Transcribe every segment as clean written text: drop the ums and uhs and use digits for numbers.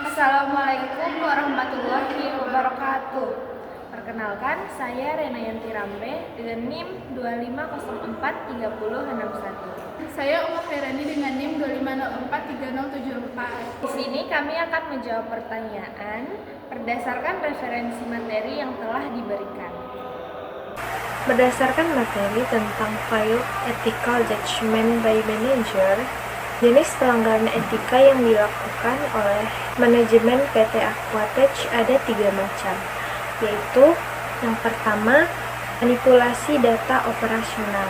Assalamualaikum warahmatullahi wabarakatuh. Perkenalkan, saya Renayanti Rambe dengan NIM 25043061. Saya Uma Khairani dengan NIM 25043074. Di sini kami akan menjawab pertanyaan berdasarkan referensi materi yang telah diberikan. Berdasarkan materi tentang file Ethical Judgment by Manager, jenis pelanggaran etika yang dilakukan oleh manajemen PT Aquatech ada 3 macam, yaitu yang pertama, manipulasi data operasional.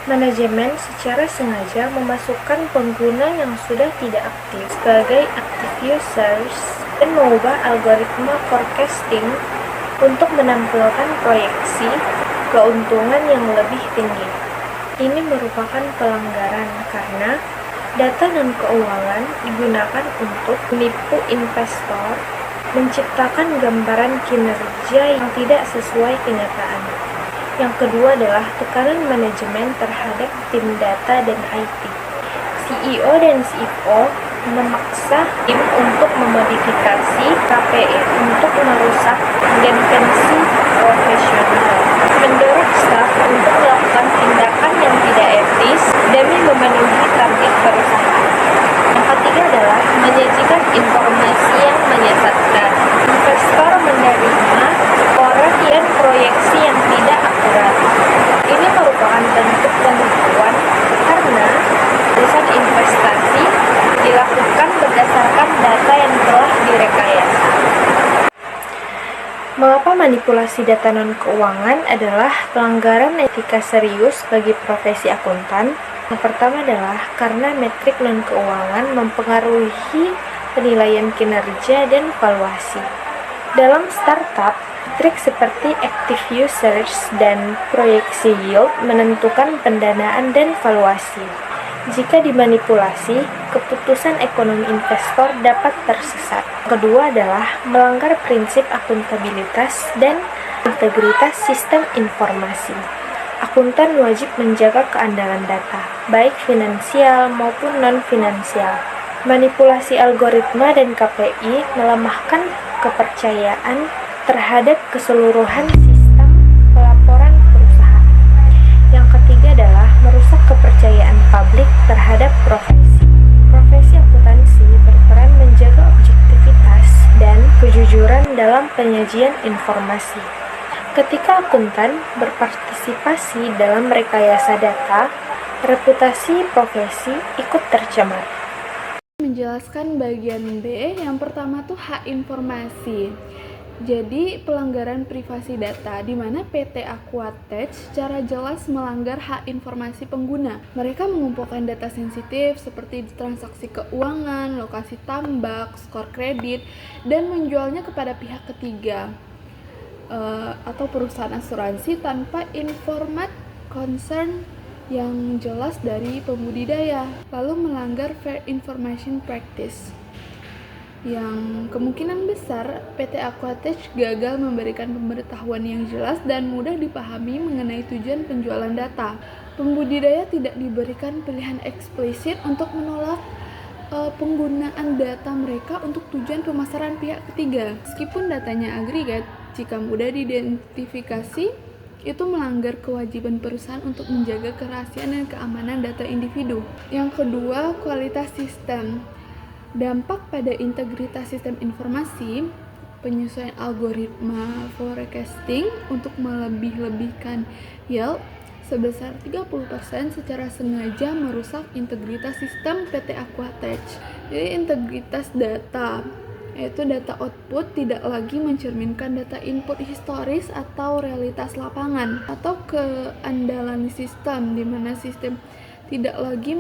Manajemen secara sengaja memasukkan pengguna yang sudah tidak aktif sebagai active users dan mengubah algoritma forecasting untuk menampilkan proyeksi keuntungan yang lebih tinggi. Ini merupakan pelanggaran karena data dan keuangan digunakan untuk menipu investor, menciptakan gambaran kinerja yang tidak sesuai kenyataan. Yang kedua adalah tekanan manajemen terhadap tim data dan IT. CEO dan CFO memaksa tim untuk memodifikasi KPI untuk merusak independensi profesional, mendorong staf untuk melakukan tindakan yang tidak etis demi memenuhi target perusahaan. Yang ketiga adalah menyajikan informasi yang menyesatkan. Investor menerima laporan dan proyeksi yang tidak akurat. Ini merupakan bentuk penipuan karena keputusan investasi dilakukan berdasarkan data yang telah direkayasa. Mengapa manipulasi data non-keuangan adalah pelanggaran etika serius bagi profesi akuntan? Yang pertama adalah karena metrik non-keuangan mempengaruhi penilaian kinerja dan valuasi. Dalam startup, trik seperti active users dan proyeksi yield menentukan pendanaan dan valuasi. Jika dimanipulasi, keputusan ekonomi investor dapat tersesat. Kedua adalah melanggar prinsip akuntabilitas dan integritas sistem informasi. Akuntan wajib menjaga keandalan data, baik finansial maupun non-finansial. Manipulasi algoritma dan KPI melemahkan kepercayaan terhadap keseluruhan sistem pelaporan perusahaan. Yang ketiga adalah merusak kepercayaan publik terhadap profesi. Profesi akuntansi berperan menjaga objektivitas dan kejujuran dalam penyajian informasi. Ketika akuntan berpartisipasi dalam rekayasa data, reputasi profesi ikut tercemar. Menjelaskan bagian B, yang pertama tuh hak informasi. Jadi pelanggaran privasi data di mana PT Aquatech secara jelas melanggar hak informasi pengguna. Mereka mengumpulkan data sensitif seperti transaksi keuangan, lokasi tambak, skor kredit, dan menjualnya kepada pihak ketiga atau perusahaan asuransi tanpa informat concern yang jelas dari pembudidaya, lalu melanggar Fair Information Practice. Yang kemungkinan besar PT Aquatech gagal memberikan pemberitahuan yang jelas dan mudah dipahami mengenai tujuan penjualan data. Pembudidaya tidak diberikan pilihan eksplisit untuk menolak penggunaan data mereka untuk tujuan pemasaran pihak ketiga. Meskipun datanya agregat, jika mudah diidentifikasi, itu melanggar kewajiban perusahaan untuk menjaga kerahasiaan dan keamanan data individu. Yang kedua, kualitas sistem. Dampak pada integritas sistem informasi, penyesuaian algoritma forecasting untuk melebih-lebihkan yield sebesar 30% secara sengaja merusak integritas sistem PT Aquatech. Jadi integritas data, yaitu data output tidak lagi mencerminkan data input historis atau realitas lapangan, atau keandalan sistem di mana sistem tidak lagi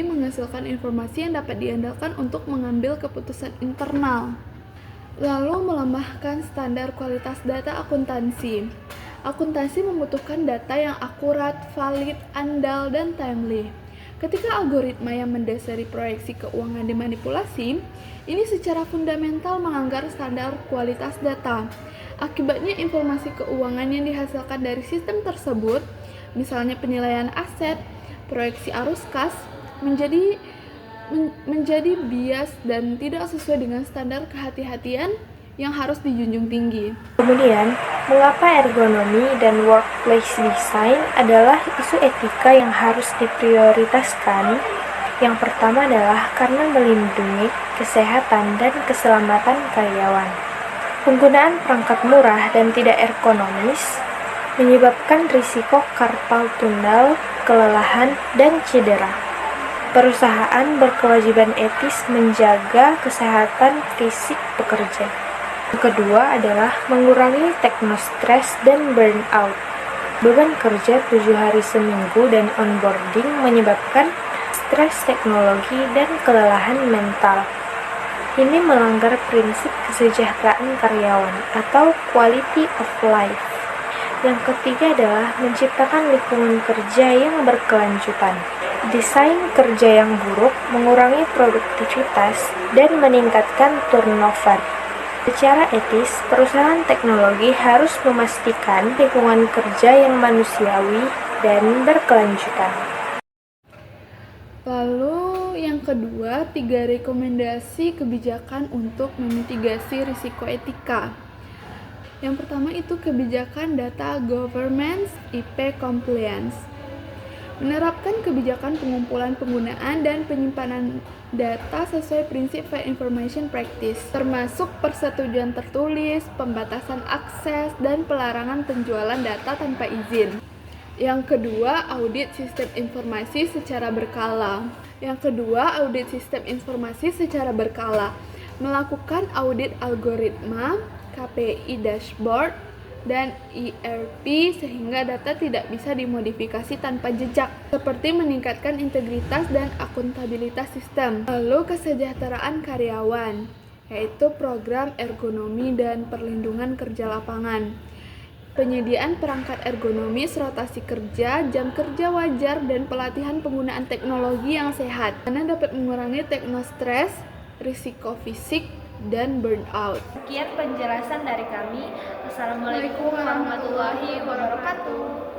menghasilkan informasi yang dapat diandalkan untuk mengambil keputusan internal. Lalu melemahkan standar kualitas data akuntansi. Akuntansi membutuhkan data yang akurat, valid, andal, dan timely. Ketika algoritma yang mendasari proyeksi keuangan dimanipulasi, ini secara fundamental melanggar standar kualitas data. Akibatnya informasi keuangan yang dihasilkan dari sistem tersebut, misalnya penilaian aset, proyeksi arus kas, menjadi menjadi bias dan tidak sesuai dengan standar kehati-hatian yang harus dijunjung tinggi. Kemudian, mengapa ergonomi dan workplace design adalah isu etika yang harus diprioritaskan? Yang pertama adalah karena melindungi kesehatan dan keselamatan karyawan. Penggunaan perangkat murah dan tidak ergonomis menyebabkan risiko carpal tunnel, kelelahan, dan cedera. Perusahaan berkewajiban etis menjaga kesehatan fisik pekerja. Yang kedua adalah mengurangi teknostres dan burnout. Beban kerja 7 hari seminggu dan onboarding menyebabkan stres teknologi dan kelelahan mental. Ini melanggar prinsip kesejahteraan karyawan atau quality of life. Yang ketiga adalah menciptakan lingkungan kerja yang berkelanjutan. Desain kerja yang buruk mengurangi produktivitas dan meningkatkan turnover. Secara etis, perusahaan teknologi harus memastikan lingkungan kerja yang manusiawi dan berkelanjutan. Lalu yang kedua, 3 rekomendasi kebijakan untuk memitigasi risiko etika. Yang pertama itu kebijakan data governance IP compliance. Menerapkan kebijakan pengumpulan, penggunaan, dan penyimpanan data sesuai prinsip Fair Information Practice, termasuk persetujuan tertulis, pembatasan akses, dan pelarangan penjualan data tanpa izin. Yang kedua, audit sistem informasi secara berkala. Melakukan audit algoritma, KPI dashboard, dan ERP sehingga data tidak bisa dimodifikasi tanpa jejak, seperti meningkatkan integritas dan akuntabilitas sistem. Lalu kesejahteraan karyawan, yaitu program ergonomi dan perlindungan kerja lapangan. Penyediaan perangkat ergonomis, rotasi kerja, jam kerja wajar, dan pelatihan penggunaan teknologi yang sehat, karena dapat mengurangi teknostres, risiko fisik, dan burnout. Sekian penjelasan dari kami. Assalamualaikum warahmatullahi wabarakatuh.